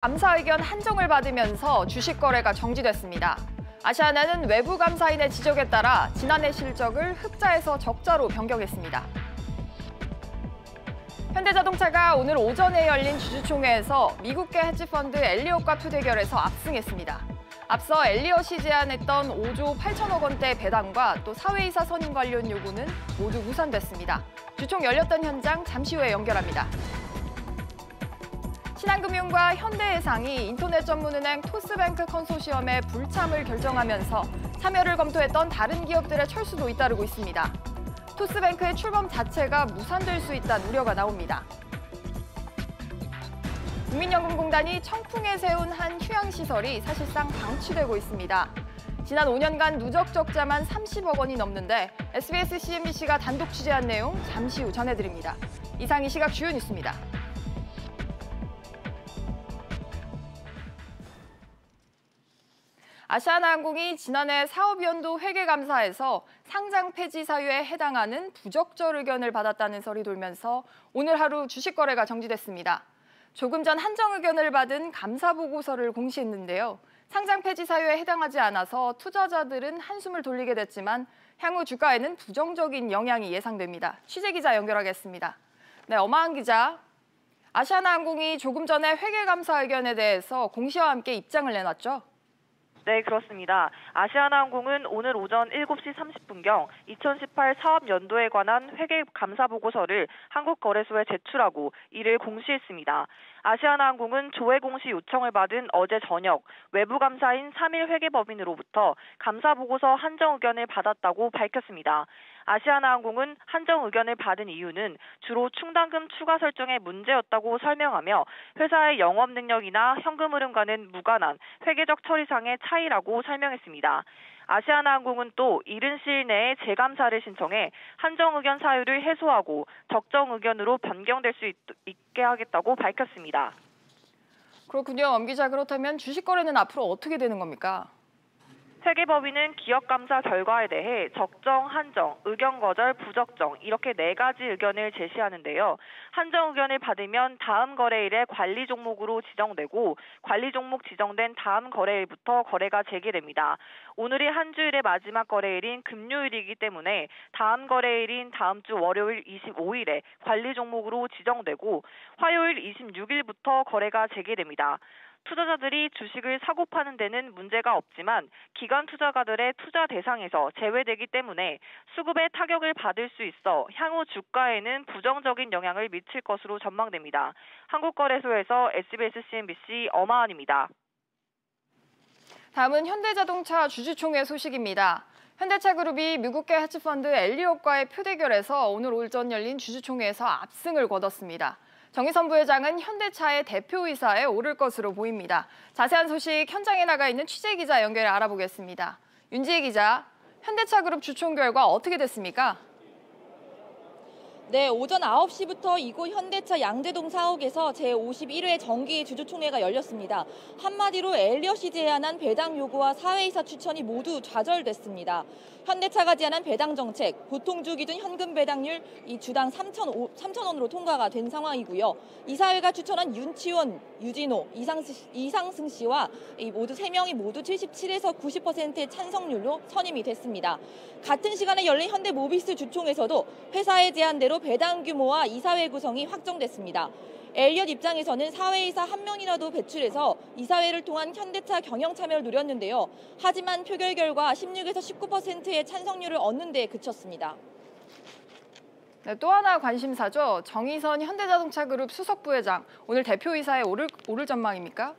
감사 의견 한정을 받으면서 주식 거래가 정지됐습니다. 아시아나는 외부 감사인의 지적에 따라 지난해 실적을 흑자에서 적자로 변경했습니다. 현대자동차가 오늘 오전에 열린 주주총회에서 미국계 헤지펀드 엘리엇과 표대결에서 압승했습니다. 앞서 엘리엇이 제안했던 5조 8천억 원대 배당과 또 사회이사 선임 관련 요구는 모두 무산됐습니다. 주총 열렸던 현장 잠시 후에 연결합니다. 신한금융과 현대해상이 인터넷 전문은행 토스뱅크 컨소시엄의 불참을 결정하면서 참여를 검토했던 다른 기업들의 철수도 잇따르고 있습니다. 토스뱅크의 출범 자체가 무산될 수 있다는 우려가 나옵니다. 국민연금공단이 청풍에 세운 한 휴양시설이 사실상 방치되고 있습니다. 지난 5년간 누적 적자만 30억 원이 넘는데 SBS, CNBC가 단독 취재한 내용 잠시 후 전해드립니다. 이상 이 시각 주요 뉴스입니다. 아시아나항공이 지난해 사업연도 회계감사에서 상장 폐지 사유에 해당하는 부적절 의견을 받았다는 설이 돌면서 오늘 하루 주식 거래가 정지됐습니다. 조금 전 한정 의견을 받은 감사 보고서를 공시했는데요. 상장 폐지 사유에 해당하지 않아서 투자자들은 한숨을 돌리게 됐지만 향후 주가에는 부정적인 영향이 예상됩니다. 취재 기자 연결하겠습니다. 네, 엄하은 기자. 아시아나항공이 조금 전에 회계감사 의견에 대해서 공시와 함께 입장을 내놨죠? 네, 그렇습니다. 아시아나항공은 오늘 오전 7시 30분경 2018 사업연도에 관한 회계감사보고서를 한국거래소에 제출하고 이를 공시했습니다. 아시아나항공은 조회 공시 요청을 받은 어제 저녁 외부감사인 3일 회계법인으로부터 감사보고서 한정 의견을 받았다고 밝혔습니다. 아시아나항공은 한정 의견을 받은 이유는 주로 충당금 추가 설정에 문제였다고 설명하며 회사의 영업 능력이나 현금 흐름과는 무관한 회계적 처리상의 차이라고 설명했습니다. 아시아나항공은 또 이른 시일 내에 재감사를 신청해 한정 의견 사유를 해소하고 적정 의견으로 변경될 수 있게 하겠다고 밝혔습니다. 그렇군요. 엄 기자, 그렇다면 주식 거래는 앞으로 어떻게 되는 겁니까? 회계법인은 기업감사 결과에 대해 적정, 한정, 의견 거절, 부적정 이렇게 4가지 의견을 제시하는데요. 한정 의견을 받으면 다음 거래일에 관리 종목으로 지정되고 관리 종목 지정된 다음 거래일부터 거래가 재개됩니다. 오늘이 한 주일의 마지막 거래일인 금요일이기 때문에 다음 거래일인 다음 주 월요일 25일에 관리 종목으로 지정되고 화요일 26일부터 거래가 재개됩니다. 투자자들이 주식을 사고 파는 데는 문제가 없지만 기관 투자가들의 투자 대상에서 제외되기 때문에 수급에 타격을 받을 수 있어 향후 주가에는 부정적인 영향을 미칠 것으로 전망됩니다. 한국거래소에서 SBS, CNBC 엄하은입니다. 다음은 현대자동차 주주총회 소식입니다. 현대차그룹이 미국계 헤지펀드 엘리엇과의 표대결에서 오늘 오전 열린 주주총회에서 압승을 거뒀습니다. 정의선 부회장은 현대차의 대표이사에 오를 것으로 보입니다. 자세한 소식 현장에 나가 있는 취재기자 연결해 알아보겠습니다. 윤지혜 기자, 현대차그룹 주총 결과 어떻게 됐습니까? 네, 오전 9시부터 이곳 현대차 양재동 사옥에서 제51회 정기 주주총회가 열렸습니다. 한마디로 엘리엇이 제안한 배당 요구와 사회이사 추천이 모두 좌절됐습니다. 현대차가 제안한 배당 정책, 보통주 기준 현금 배당률 이 주당 3,000원으로 통과가 된 상황이고요. 이사회가 추천한 윤치원, 유진호, 이상승 씨와 모두 3명이 모두 77에서 90%의 찬성률로 선임이 됐습니다. 같은 시간에 열린 현대모비스 주총에서도 회사의 제안대로 배당 규모와 이사회 구성이 확정됐습니다. 엘리엇 입장에서는 사회이사 1명이라도 배출해서 이사회를 통한 현대차 경영 참여를 노렸는데요. 하지만 표결 결과 16에서 19%의 찬성률을 얻는 데 그쳤습니다. 네, 또 하나 관심사죠. 정의선 현대자동차그룹 수석부회장, 오늘 대표이사에 오를 전망입니까?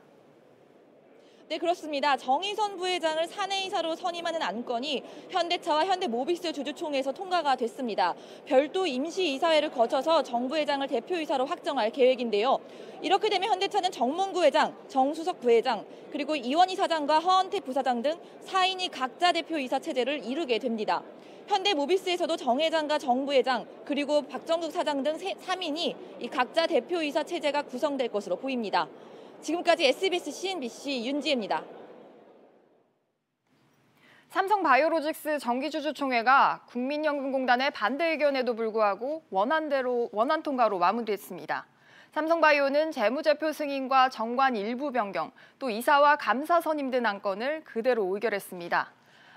네, 그렇습니다. 정의선 부회장을 사내이사로 선임하는 안건이 현대차와 현대모비스 주주총회에서 통과가 됐습니다. 별도 임시이사회를 거쳐서 정 부회장을 대표이사로 확정할 계획인데요. 이렇게 되면 현대차는 정몽구 회장, 정수석 부회장, 그리고 이원희 사장과 허은태 부사장 등 4인이 각자 대표이사 체제를 이루게 됩니다. 현대모비스에서도 정 회장과 정 부회장, 그리고 박정국 사장 등 3인이 이 각자 대표이사 체제가 구성될 것으로 보입니다. 지금까지 SBS, CNBC 윤지혜입니다. 삼성바이오로직스 정기주주총회가 국민연금공단의 반대 의견에도 불구하고 원안 통과로 마무리했습니다. 삼성바이오는 재무제표 승인과 정관 일부 변경, 또 이사와 감사 선임 등 안건을 그대로 의결했습니다.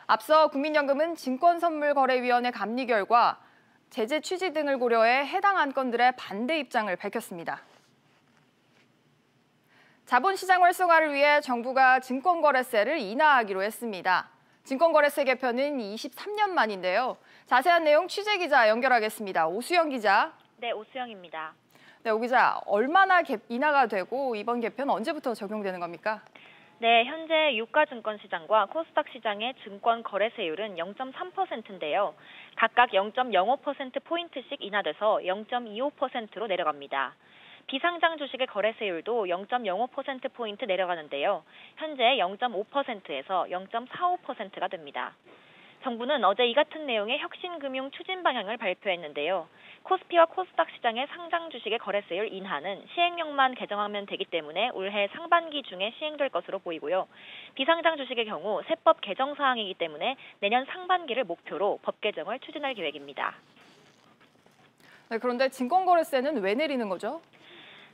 앞서 국민연금은 증권선물거래위원회 감리 결과 제재 취지 등을 고려해 해당 안건들의 반대 입장을 밝혔습니다. 자본시장 활성화를 위해 정부가 증권거래세를 인하하기로 했습니다. 증권거래세 개편은 23년 만인데요. 자세한 내용 취재기자 연결하겠습니다. 오수영 기자. 네, 오수영입니다. 네, 오 기자. 얼마나 인하가 되고 이번 개편 언제부터 적용되는 겁니까? 네, 현재 유가증권시장과 코스닥 시장의 증권 거래세율은 0.3%인데요. 각각 0.05%포인트씩 인하돼서 0.25%로 내려갑니다. 비상장 주식의 거래세율도 0.05%포인트 내려가는데요. 현재 0.5%에서 0.45%가 됩니다. 정부는 어제 이 같은 내용의 혁신금융 추진 방향을 발표했는데요. 코스피와 코스닥 시장의 상장 주식의 거래세율 인하는 시행령만 개정하면 되기 때문에 올해 상반기 중에 시행될 것으로 보이고요. 비상장 주식의 경우 세법 개정 사항이기 때문에 내년 상반기를 목표로 법 개정을 추진할 계획입니다. 네, 그런데 증권거래세는 왜 내리는 거죠?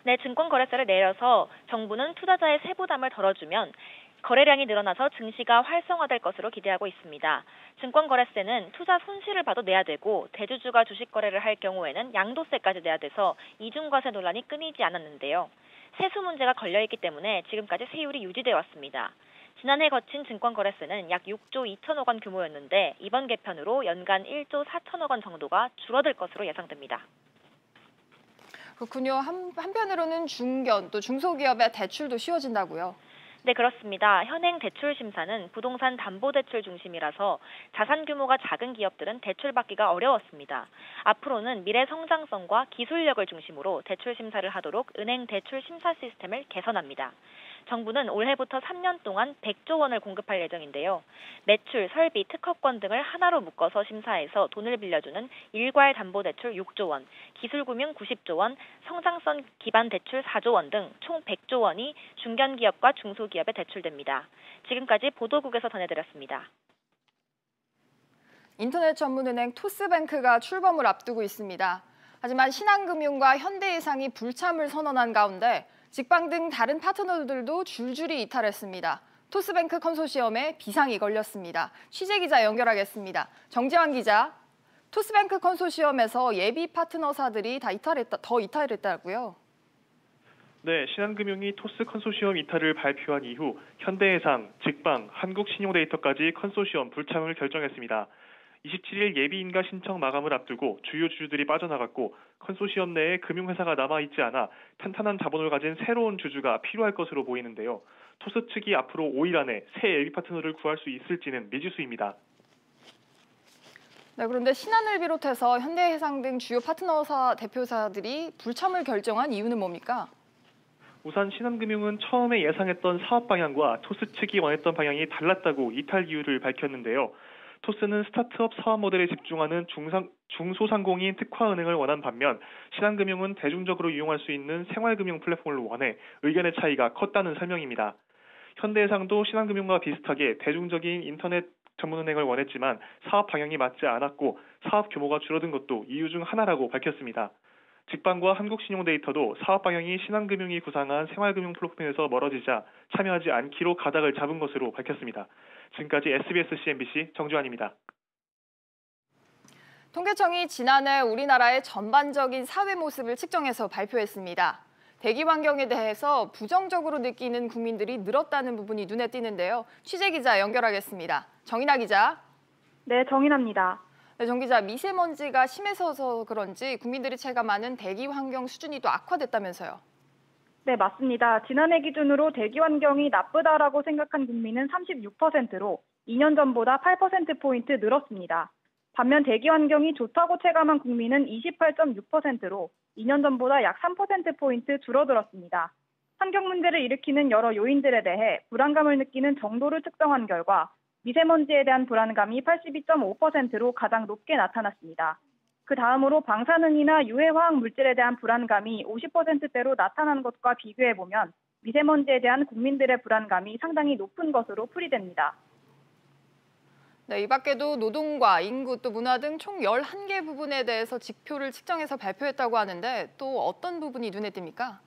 네, 증권거래세를 내려서 정부는 투자자의 세부담을 덜어주면 거래량이 늘어나서 증시가 활성화될 것으로 기대하고 있습니다. 증권거래세는 투자 손실을 봐도 내야 되고 대주주가 주식 거래를 할 경우에는 양도세까지 내야 돼서 이중과세 논란이 끊이지 않았는데요. 세수 문제가 걸려있기 때문에 지금까지 세율이 유지되어 왔습니다. 지난해 거친 증권거래세는 약 6조 2천억 원 규모였는데 이번 개편으로 연간 1조 4천억 원 정도가 줄어들 것으로 예상됩니다. 그렇군요. 한편으로는 중견 또 중소기업의 대출도 쉬워진다고요. 네, 그렇습니다. 현행 대출 심사는 부동산 담보대출 중심이라서 자산 규모가 작은 기업들은 대출 받기가 어려웠습니다. 앞으로는 미래 성장성과 기술력을 중심으로 대출 심사를 하도록 은행 대출 심사 시스템을 개선합니다. 정부는 올해부터 3년 동안 100조 원을 공급할 예정인데요. 매출, 설비, 특허권 등을 하나로 묶어서 심사해서 돈을 빌려주는 일괄 담보대출 6조 원, 기술금융 90조 원, 성장성 기반 대출 4조 원 등 총 100조 원이 중견기업과 중소기업에 대출됩니다. 지금까지 보도국에서 전해드렸습니다. 인터넷 전문은행 토스뱅크가 출범을 앞두고 있습니다. 하지만 신한금융과 현대해상이 불참을 선언한 가운데 직방 등 다른 파트너들도 줄줄이 이탈했습니다. 토스뱅크 컨소시엄에 비상이 걸렸습니다. 취재기자 연결하겠습니다. 정지환 기자, 토스뱅크 컨소시엄에서 예비 파트너사들이 더 이탈했다고요? 네, 신한금융이 토스 컨소시엄 이탈을 발표한 이후 현대해상, 직방, 한국신용데이터까지 컨소시엄 불참을 결정했습니다. 27일 예비인가 신청 마감을 앞두고 주요 주주들이 빠져나갔고 컨소시엄 내에 금융회사가 남아있지 않아 탄탄한 자본을 가진 새로운 주주가 필요할 것으로 보이는데요. 토스 측이 앞으로 5일 안에 새 예비 파트너를 구할 수 있을지는 미지수입니다. 네, 그런데 신한을 비롯해서 현대해상 등 주요 파트너사 대표사들이 불참을 결정한 이유는 뭡니까? 우선 신한금융은 처음에 예상했던 사업 방향과 토스 측이 원했던 방향이 달랐다고 이탈 이유를 밝혔는데요. 토스는 스타트업 사업 모델에 집중하는 중소상공인 특화은행을 원한 반면 신한금융은 대중적으로 이용할 수 있는 생활금융 플랫폼을 원해 의견의 차이가 컸다는 설명입니다. 현대해상도 신한금융과 비슷하게 대중적인 인터넷 전문은행을 원했지만 사업 방향이 맞지 않았고 사업 규모가 줄어든 것도 이유 중 하나라고 밝혔습니다. 직방과 한국신용데이터도 사업 방향이 신한금융이 구상한 생활금융 플랫폼에서 멀어지자 참여하지 않기로 가닥을 잡은 것으로 밝혔습니다. 지금까지 SBS CNBC 정주환입니다. 통계청이 지난해 우리나라의 전반적인 사회 모습을 측정해서 발표했습니다. 대기 환경에 대해서 부정적으로 느끼는 국민들이 늘었다는 부분이 눈에 띄는데요. 취재기자 연결하겠습니다. 정인아 기자. 네, 정인아입니다. 네, 정 기자, 미세먼지가 심해서 그런지 국민들이 체감하는 대기 환경 수준이 또 악화됐다면서요. 네, 맞습니다. 지난해 기준으로 대기 환경이 나쁘다라고 생각한 국민은 36%로 2년 전보다 8%포인트 늘었습니다. 반면 대기 환경이 좋다고 체감한 국민은 28.6%로 2년 전보다 약 3%포인트 줄어들었습니다. 환경 문제를 일으키는 여러 요인들에 대해 불안감을 느끼는 정도를 측정한 결과 미세먼지에 대한 불안감이 82.5%로 가장 높게 나타났습니다. 그 다음으로 방사능이나 유해화학 물질에 대한 불안감이 50%대로 나타난 것과 비교해보면 미세먼지에 대한 국민들의 불안감이 상당히 높은 것으로 풀이됩니다. 네, 이 밖에도 노동과 인구 또 문화 등 총 11개 부분에 대해서 지표를 측정해서 발표했다고 하는데 또 어떤 부분이 눈에 띕니까?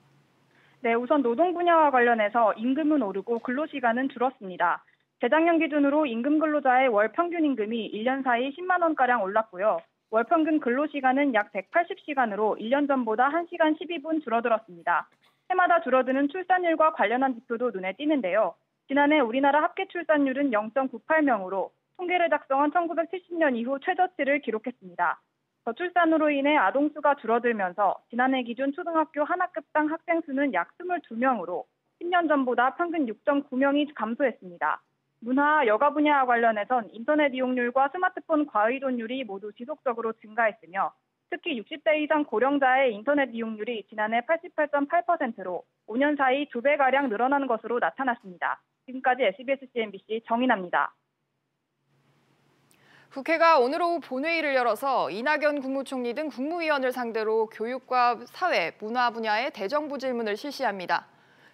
네, 우선 노동 분야와 관련해서 임금은 오르고 근로시간은 줄었습니다. 재작년 기준으로 임금 근로자의 월 평균 임금이 1년 사이 10만 원가량 올랐고요. 월 평균 근로시간은 약 180시간으로 1년 전보다 1시간 12분 줄어들었습니다. 해마다 줄어드는 출산율과 관련한 지표도 눈에 띄는데요. 지난해 우리나라 합계 출산율은 0.98명으로 통계를 작성한 1970년 이후 최저치를 기록했습니다. 저출산으로 인해 아동수가 줄어들면서 지난해 기준 초등학교 한 학급당 학생 수는 약 22명으로 10년 전보다 평균 6.9명이 감소했습니다. 문화, 여가 분야와 관련해선 인터넷 이용률과 스마트폰 과의존율이 모두 지속적으로 증가했으며 특히 60대 이상 고령자의 인터넷 이용률이 지난해 88.8%로 5년 사이 2배가량 늘어나는 것으로 나타났습니다. 지금까지 SBS CNBC 정인아입니다. 국회가 오늘 오후 본회의를 열어서 이낙연 국무총리 등 국무위원을 상대로 교육과 사회, 문화 분야의 대정부 질문을 실시합니다.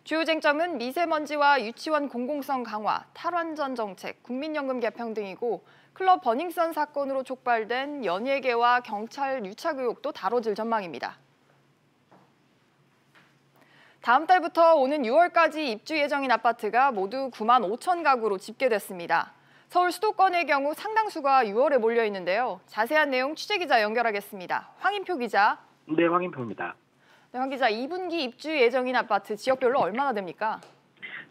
주요 쟁점은 미세먼지와 유치원 공공성 강화, 탈원전 정책, 국민연금 개편 등이고 클럽 버닝썬 사건으로 촉발된 연예계와 경찰 유착 의혹도 다뤄질 전망입니다. 다음 달부터 오는 6월까지 입주 예정인 아파트가 모두 9만 5천 가구로 집계됐습니다. 서울 수도권의 경우 상당수가 6월에 몰려 있는데요. 자세한 내용 취재기자 연결하겠습니다. 황인표 기자. 네, 황인표입니다. 네, 황 기자, 2분기 입주 예정인 아파트 지역별로 얼마나 됩니까?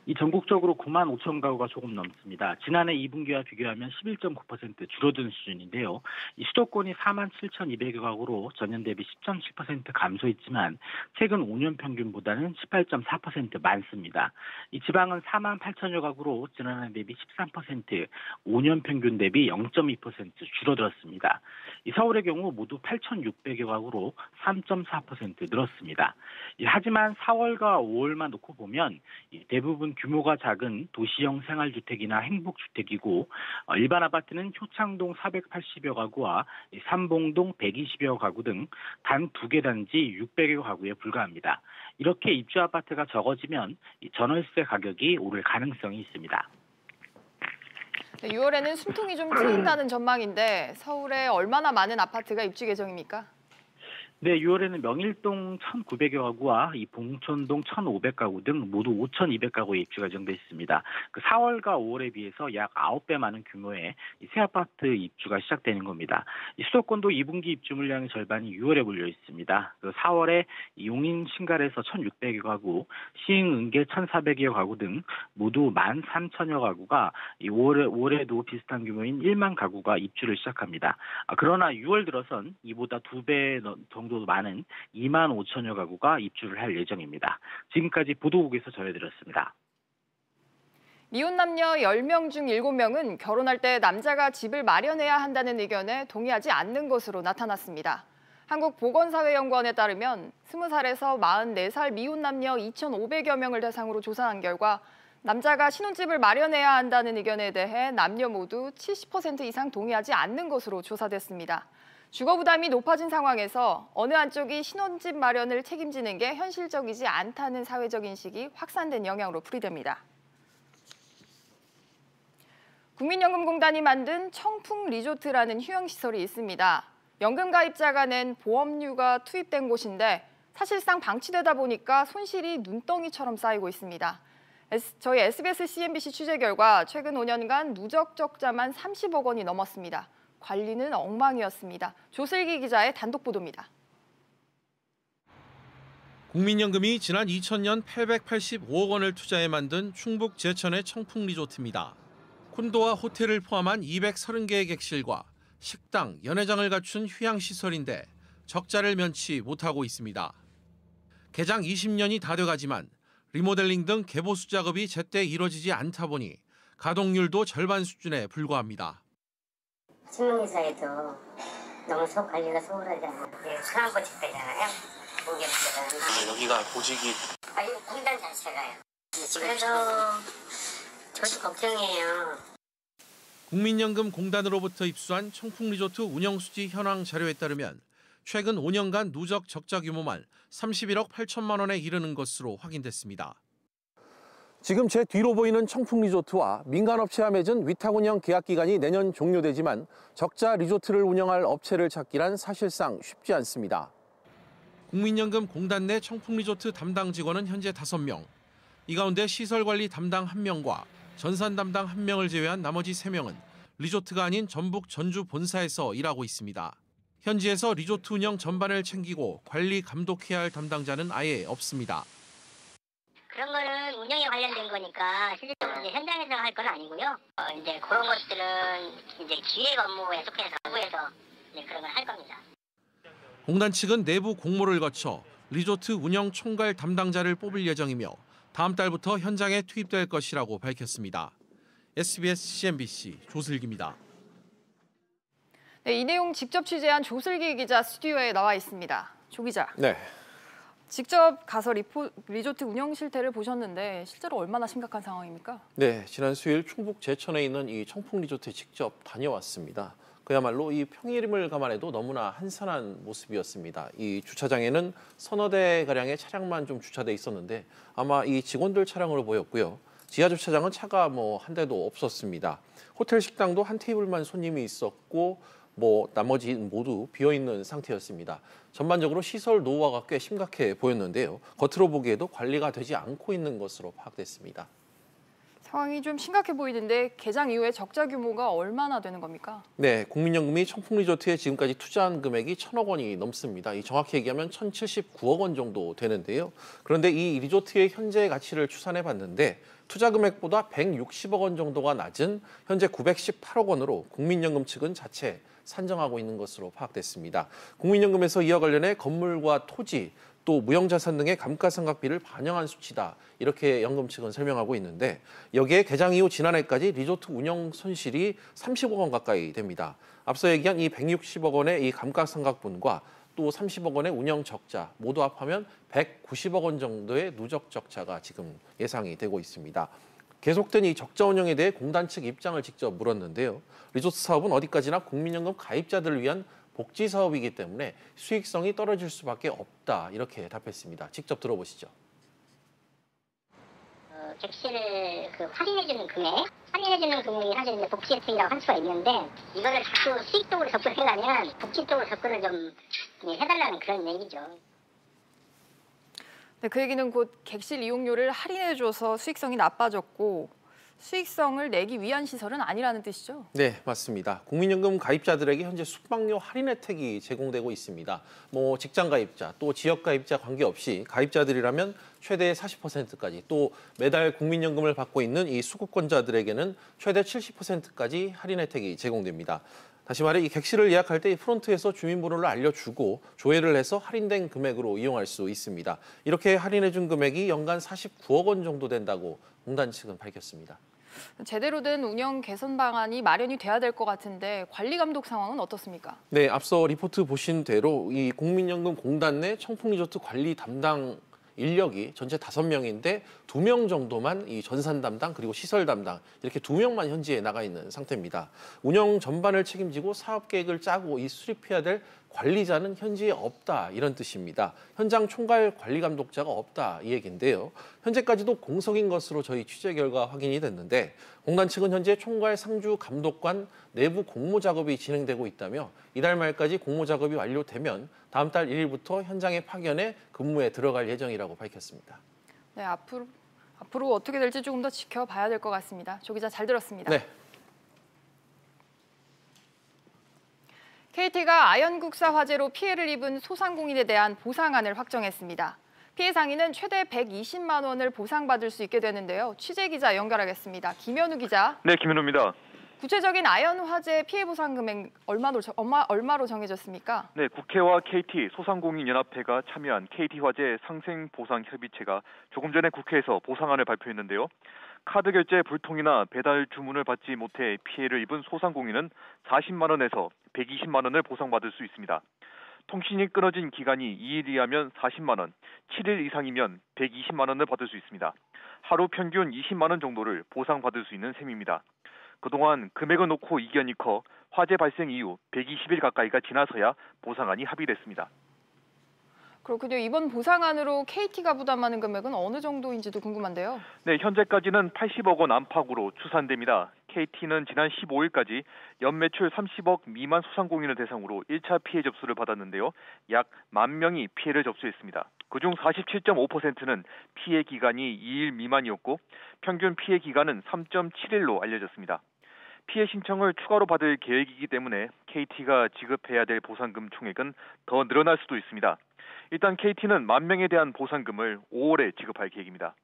이 전국적으로 9만 5천 가구가 조금 넘습니다. 지난해 2분기와 비교하면 11.9% 줄어든 수준인데요. 이 수도권이 4만 7,200여 가구로 전년 대비 10.7% 감소했지만 최근 5년 평균보다는 18.4% 많습니다. 이 지방은 4만 8천여 가구로 지난해 대비 13%, 5년 평균 대비 0.2% 줄어들었습니다. 이 서울의 경우 모두 8,600여 가구로 3.4% 늘었습니다. 하지만 4월과 5월만 놓고 보면 대부분 규모가 작은 도시형 생활주택이나 행복주택이고 일반 아파트는 효창동 480여 가구와 삼봉동 120여 가구 등 단 2개 단지 600여 가구에 불과합니다. 이렇게 입주 아파트가 적어지면 전월세 가격이 오를 가능성이 있습니다. 네, 6월에는 숨통이 좀 트인다는 전망인데 서울에 얼마나 많은 아파트가 입주 예정입니까? 네, 6월에는 명일동 1,900여 가구와 이 봉천동 1,500가구 등 모두 5,200가구의 입주가 예정돼 있습니다. 4월과 5월에 비해서 약 9배 많은 규모의 새 아파트 입주가 시작되는 겁니다. 이 수도권도 2분기 입주 물량의 절반이 6월에 몰려 있습니다. 4월에 용인 신갈에서 1,600여 가구, 시흥 은계 1,400여 가구 등 모두 13,000여 가구가 5월에도 비슷한 규모인 1만 가구가 입주를 시작합니다. 그러나 6월 들어선 이보다 2배 정도 많은 2만 5천여 가구가 입주를 할 예정입니다. 지금까지 보도국에서 전해드렸습니다. 미혼 남녀 10명 중 7명은 결혼할 때 남자가 집을 마련해야 한다는 의견에 동의하지 않는 것으로 나타났습니다. 한국보건사회연구원에 따르면 20살에서 44살 미혼 남녀 2,500여 명을 대상으로 조사한 결과 남자가 신혼집을 마련해야 한다는 의견에 대해 남녀 모두 70% 이상 동의하지 않는 것으로 조사됐습니다. 주거 부담이 높아진 상황에서 어느 한쪽이 신혼집 마련을 책임지는 게 현실적이지 않다는 사회적 인식이 확산된 영향으로 풀이됩니다. 국민연금공단이 만든 청풍 리조트라는 휴양시설이 있습니다. 연금 가입자가 낸 보험료가 투입된 곳인데 사실상 방치되다 보니까 손실이 눈덩이처럼 쌓이고 있습니다. 저희 SBS CNBC 취재 결과 최근 5년간 누적 적자만 30억 원이 넘었습니다. 관리는 엉망이었습니다. 조슬기 기자의 단독 보도입니다. 국민연금이 지난 2000년 885억 원을 투자해 만든 충북 제천의 청풍 리조트입니다. 콘도와 호텔을 포함한 230개의 객실과 식당, 연회장을 갖춘 휴양시설인데 적자를 면치 못하고 있습니다. 개장 20년이 다 돼가지만 리모델링 등 개보수 작업이 제때 이뤄지지 않다 보니 가동률도 절반 수준에 불과합니다. 신문기사에도 너무 관리가 소홀하잖아요. 사람 보직대잖아요. 공개부터는. 여기가 보직이. 이거 공단 자체가요. 그래서 저도 걱정이에요. 국민연금 공단으로부터 입수한 청풍리조트 운영수지 현황 자료에 따르면 최근 5년간 누적 적자 규모만 31억 8천만 원에 이르는 것으로 확인됐습니다. 지금 제 뒤로 보이는 청풍리조트와 민간업체와 맺은 위탁 운영 계약 기간이 내년 종료되지만 적자 리조트를 운영할 업체를 찾기란 사실상 쉽지 않습니다. 국민연금 공단 내 청풍리조트 담당 직원은 현재 5명. 이 가운데 시설관리 담당 1명과 전산 담당 1명을 제외한 나머지 3명은 리조트가 아닌 전북 전주 본사에서 일하고 있습니다. 현지에서 리조트 운영 전반을 챙기고 관리 감독해야 할 담당자는 아예 없습니다. 그런 거는 운영에 관련된 거니까 실질적으로 이제 현장에서 할 건 아니고요. 이제 그런 것들은 이제 기획 업무에 속해서 이제 그런 걸 할 겁니다. 공단 측은 내부 공모를 거쳐 리조트 운영 총괄 담당자를 뽑을 예정이며 다음 달부터 현장에 투입될 것이라고 밝혔습니다. SBS CNBC 조슬기입니다. 네, 이 내용 직접 취재한 조슬기 기자 스튜디오에 나와 있습니다. 조 기자. 네. 직접 가서 리조트 운영 실태를 보셨는데 실제로 얼마나 심각한 상황입니까? 네, 지난 수요일 충북 제천에 있는 이 청풍 리조트에 직접 다녀왔습니다. 그야말로 이 평일임을 감안해도 너무나 한산한 모습이었습니다. 이 주차장에는 서너 대 가량의 차량만 좀 주차돼 있었는데 아마 이 직원들 차량으로 보였고요. 지하 주차장은 차가 한 대도 없었습니다. 호텔 식당도 한 테이블만 손님이 있었고 나머지 모두 비어 있는 상태였습니다. 전반적으로 시설 노후화가 꽤 심각해 보였는데요. 겉으로 보기에도 관리가 되지 않고 있는 것으로 파악됐습니다. 상황이 좀 심각해 보이는데 개장 이후에 적자 규모가 얼마나 되는 겁니까? 네, 국민연금이 청풍리조트에 지금까지 투자한 금액이 1,000억 원이 넘습니다. 정확히 얘기하면 1,079억 원 정도 되는데요. 그런데 이 리조트의 현재 가치를 추산해 봤는데 투자 금액보다 160억 원 정도가 낮은 현재 918억 원으로 국민연금 측은 자체 산정하고 있는 것으로 파악됐습니다. 국민연금에서 이와 관련해 건물과 토지, 또 무형자산 등의 감가상각비를 반영한 수치다. 이렇게 연금 측은 설명하고 있는데 여기에 개장 이후 지난해까지 리조트 운영 손실이 30억 원 가까이 됩니다. 앞서 얘기한 이 160억 원의 이 감가상각분과 또 30억 원의 운영 적자 모두 합하면 190억 원 정도의 누적 적자가 지금 예상이 되고 있습니다. 계속된 이 적자 운영에 대해 공단 측 입장을 직접 물었는데요. 리조트 사업은 어디까지나 국민연금 가입자들을 위한 복지 사업이기 때문에 수익성이 떨어질 수밖에 없다. 이렇게 답했습니다. 직접 들어보시죠. 객실을 할인해주는 금액이 사실 이제 복지 혜택이라고 할 수가 있는데 이거를 자꾸 수익 쪽으로 접근하려면 복지 쪽으로 접근을 좀 해달라는 그런 얘기죠. 네, 그 얘기는 곧 객실 이용료를 할인해줘서 수익성이 나빠졌고 수익성을 내기 위한 시설은 아니라는 뜻이죠? 네, 맞습니다. 국민연금 가입자들에게 현재 숙박료 할인 혜택이 제공되고 있습니다. 직장 가입자, 또 지역 가입자 관계없이 가입자들이라면 최대 40%까지, 또 매달 국민연금을 받고 있는 이 수급권자들에게는 최대 70%까지 할인 혜택이 제공됩니다. 다시 말해 이 객실을 예약할 때 프론트에서 주민번호를 알려주고 조회를 해서 할인된 금액으로 이용할 수 있습니다. 이렇게 할인해준 금액이 연간 49억 원 정도 된다고 공단 측은 밝혔습니다. 제대로 된 운영 개선 방안이 마련이 돼야 될 것 같은데 관리 감독 상황은 어떻습니까? 네, 앞서 리포트 보신 대로 이 국민연금 공단 내 청풍리조트 관리 담당 인력이 전체 5명인데 2명 정도만 이 전산 담당 그리고 시설 담당 이렇게 2명만 현지에 나가 있는 상태입니다. 운영 전반을 책임지고 사업 계획을 짜고 이 수립해야 될 관리자는 현지에 없다 이런 뜻입니다. 현장 총괄 관리 감독자가 없다 이 얘기인데요. 현재까지도 공석인 것으로 저희 취재 결과 확인이 됐는데 공단 측은 현재 총괄 상주 감독관 내부 공모 작업이 진행되고 있다며 이달 말까지 공모 작업이 완료되면 다음 달 1일부터 현장에 파견해 근무에 들어갈 예정이라고 밝혔습니다. 네, 앞으로 어떻게 될지 조금 더 지켜봐야 될 것 같습니다. 조 기자 잘 들었습니다. 네. KT가 아연국사 화재로 피해를 입은 소상공인에 대한 보상안을 확정했습니다. 피해 상인은 최대 120만 원을 보상받을 수 있게 되는데요. 취재 기자 연결하겠습니다. 김현우 기자. 네, 김현우입니다. 구체적인 아연 화재 피해 보상 금액 얼마로 정해졌습니까? 네, 국회와 KT 소상공인연합회가 참여한 KT화재 상생보상협의체가 조금 전에 국회에서 보상안을 발표했는데요. 카드 결제 불통이나 배달 주문을 받지 못해 피해를 입은 소상공인은 40만 원에서 120만 원을 보상받을 수 있습니다. 통신이 끊어진 기간이 2일 이하면 40만 원, 7일 이상이면 120만 원을 받을 수 있습니다. 하루 평균 20만 원 정도를 보상받을 수 있는 셈입니다. 그동안 금액을 놓고 이견이 커 화재 발생 이후 120일 가까이가 지나서야 보상안이 합의됐습니다. 그렇군요. 이번 보상안으로 KT가 부담하는 금액은 어느 정도인지도 궁금한데요. 네, 현재까지는 80억 원 안팎으로 추산됩니다. KT는 지난 15일까지 연매출 30억 미만 소상공인을 대상으로 1차 피해 접수를 받았는데요. 약 10,000명이 피해를 접수했습니다. 그중 47.5%는 피해 기간이 2일 미만이었고 평균 피해 기간은 3.7일로 알려졌습니다. 피해 신청을 추가로 받을 계획이기 때문에 KT가 지급해야 될 보상금 총액은 더 늘어날 수도 있습니다. 일단 KT는 10,000명에 대한 보상금을 5월에 지급할 계획입니다.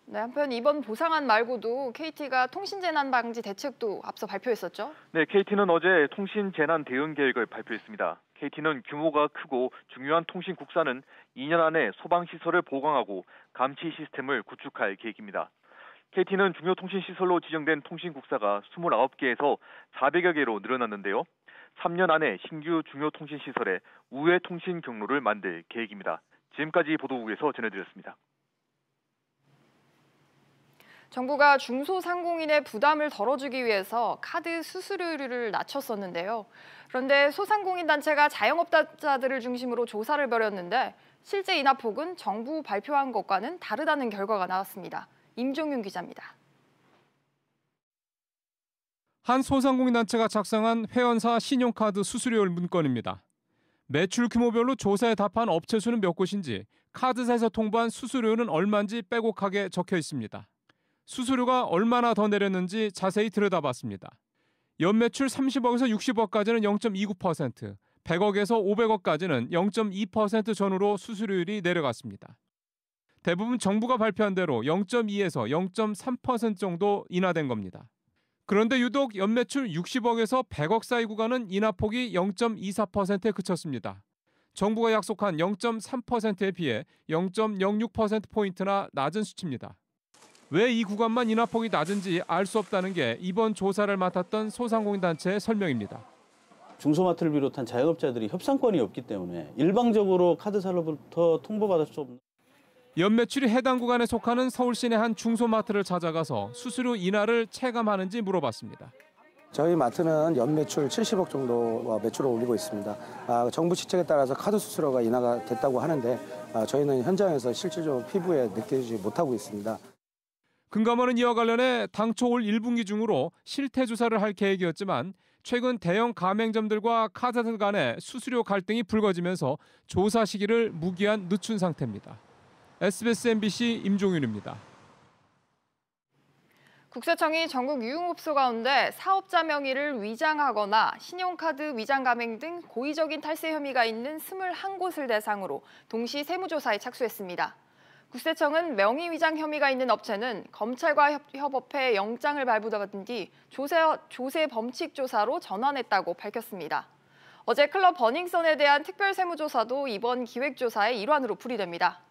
네, 한편 이번 보상안 말고도 KT가 통신재난 방지 대책도 앞서 발표했었죠? 네, KT는 어제 통신재난 대응 계획을 발표했습니다. KT는 규모가 크고 중요한 통신 국사는 2년 안에 소방시설을 보강하고 감시 시스템을 구축할 계획입니다. KT는 중요 통신시설로 지정된 통신 국사가 29개에서 400여 개로 늘어났는데요. 3년 안에 신규 중요 통신시설에 우회 통신 경로를 만들 계획입니다. 지금까지 보도국에서 전해드렸습니다. 정부가 중소상공인의 부담을 덜어주기 위해서 카드 수수료를 낮췄었는데요. 그런데 소상공인 단체가 자영업자들을 중심으로 조사를 벌였는데 실제 인하폭은 정부 발표한 것과는 다르다는 결과가 나왔습니다. 임종윤 기자입니다. 한 소상공인 단체가 작성한 회원사 신용카드 수수료율 문건입니다. 매출 규모별로 조사에 답한 업체 수는 몇 곳인지, 카드사에서 통보한 수수료는 얼마인지 빼곡하게 적혀 있습니다. 수수료가 얼마나 더 내렸는지 자세히 들여다봤습니다. 연매출 30억에서 60억까지는 0.29%, 100억에서 500억까지는 0.2% 전후로 수수료율이 내려갔습니다. 대부분 정부가 발표한 대로 0.2에서 0.3% 정도 인하된 겁니다. 그런데 유독 연매출 60억에서 100억 사이 구간은 인하폭이 0.24%에 그쳤습니다. 정부가 약속한 0.3%에 비해 0.06%포인트나 낮은 수치입니다. 왜 이 구간만 인하폭이 낮은지 알 수 없다는 게 이번 조사를 맡았던 소상공인 단체의 설명입니다. 중소마트를 비롯한 자영업자들이 협상권이 없기 때문에 일방적으로 카드사로부터 통보받을 수 없는 연매출이 해당 구간에 속하는 서울 시내 한 중소마트를 찾아가서 수수료 인하를 체감하는지 물어봤습니다. 저희 마트는 연매출 70억 정도 매출을 올리고 있습니다. 정부 지책에 따라서 카드 수수료가 인하가 됐다고 하는데 저희는 현장에서 실질적으로 피부에 느끼지 못하고 있습니다. 금감원은 이와 관련해 당초 올 1분기 중으로 실태 조사를 할 계획이었지만 최근 대형 가맹점들과 카드사들 간의 수수료 갈등이 불거지면서 조사 시기를 무기한 늦춘 상태입니다. SBS MBC 임종윤입니다. 국세청이 전국 유흥업소 가운데 사업자 명의를 위장하거나 신용카드 위장 가맹 등 고의적인 탈세 혐의가 있는 21곳을 대상으로 동시 세무조사에 착수했습니다. 국세청은 명의 위장 혐의가 있는 업체는 검찰과 협업해 영장을 발부받은 뒤 조세 범칙 조사로 전환했다고 밝혔습니다. 어제 클럽 버닝썬에 대한 특별 세무조사도 이번 기획조사의 일환으로 풀이됩니다.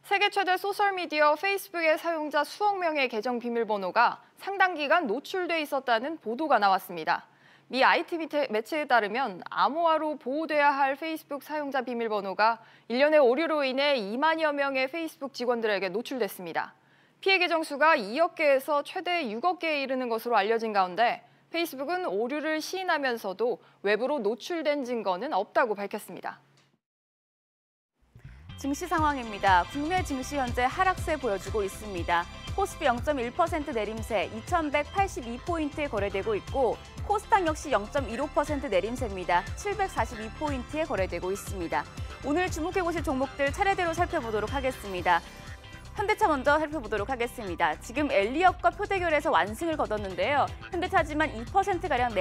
세계 최대 소셜미디어 페이스북의 사용자 수억 명의 계정 비밀번호가 상당 기간 노출돼 있었다는 보도가 나왔습니다. 미 IT 매체에 따르면 암호화로 보호돼야 할 페이스북 사용자 비밀번호가 일련의 오류로 인해 2만여 명의 페이스북 직원들에게 노출됐습니다. 피해 계정 수가 2억 개에서 최대 6억 개에 이르는 것으로 알려진 가운데 페이스북은 오류를 시인하면서도 외부로 노출된 증거는 없다고 밝혔습니다. 증시 상황입니다. 국내 증시 현재 하락세 보여주고 있습니다. 코스피 0.1% 내림세 2,182포인트에 거래되고 있고 코스닥 역시 0.15% 내림세입니다. 742포인트에 거래되고 있습니다. 오늘 주목해보실 종목들 차례대로 살펴보도록 하겠습니다. 현대차 먼저 살펴보도록 하겠습니다. 지금 엘리엇과 표대결에서 완승을 거뒀는데요. 현대차지만 2%가량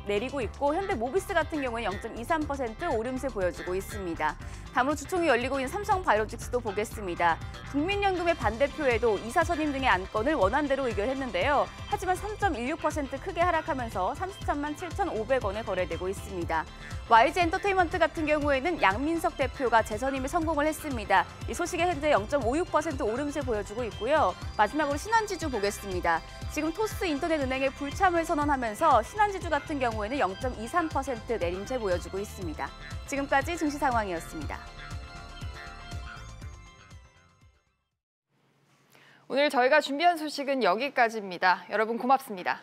내리고 있고 현대모비스 같은 경우는 0.23% 오름세 보여주고 있습니다. 다음으로 주총이 열리고 있는 삼성바이오직스도 보겠습니다. 국민연금의 반대표에도 이사 선임 등의 안건을 원안대로 의결했는데요. 하지만 3.16% 크게 하락하면서 33만 7,500원에 거래되고 있습니다. YG엔터테인먼트 같은 경우에는 양민석 대표가 재선임에 성공을 했습니다. 이 소식에 현재 0.56% 오름세 보여주고 있고요. 마지막으로 신한지주 보겠습니다. 지금 토스 인터넷은행의 불참을 선언하면서 신한지주 같은 경우에는 0.23% 내림세 보여주고 있습니다. 지금까지 증시 상황이었습니다. 오늘 저희가 준비한 소식은 여기까지입니다. 여러분 고맙습니다.